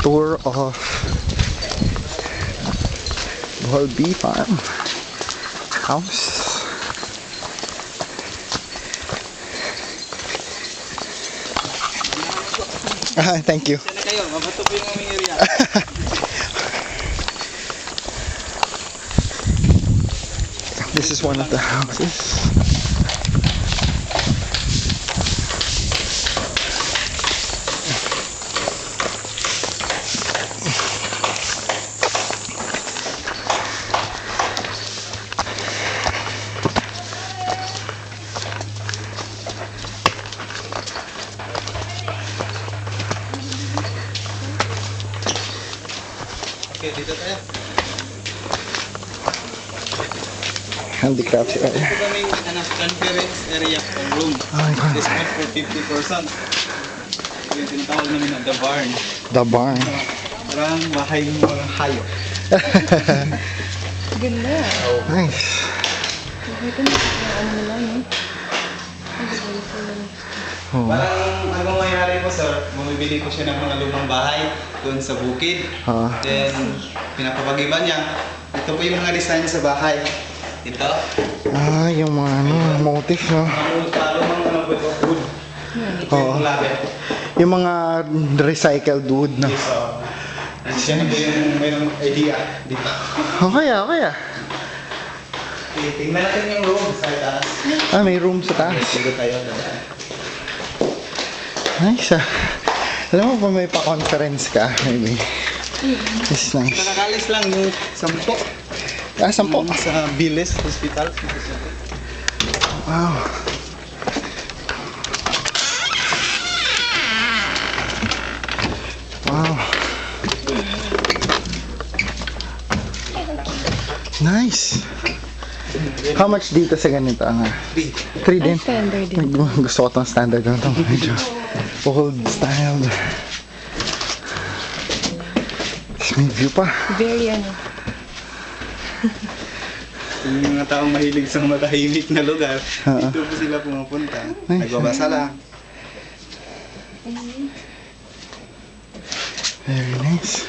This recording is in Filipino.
tour of Bohol Bee Farm house. Thank you. Sana kayo, mabato po yung aming area. This is one of the houses. Okay, dito tayo. Handicraft area. Ito kaming conference area ng room. Oh my God. Discount for 50%. Ito yung tinatawag namin na The Barn. The barn. Parang bahay ng mga hayop. Ganda. Nice. Ito na ano nila, no? Oh. Parang ang mangyayari po sir, bumibili ko siya ng mga lumang bahay doon sa bukid. Then, pinapapagiban niya. Ito po yung mga design sa bahay. Ito. Yung mga motif, no? Lumang wood. Ito yung label. Yung mga recycled wood, no? Yes, siya na po yung mayroong idea dito. Okay. Okay, tingnan natin yung room sa taas. May room sa taas. Dito tayo. Nice, Alam mo pa may pa-conference ka, maybe. It's nice. Nakakalis lang yung 10. 10. Sa Biles Hospital. Wow. Wow. Nice. How much dito sa ganito? 3 din. Standard din. Gusto ko itong standard na ito. Medyo old style. Tapos may view pa. Very ano. Yung mga taong mahilig sa matahimik na lugar, Oo. dito po sila pumupunta. Nice. Nagbabasa lang. Very nice.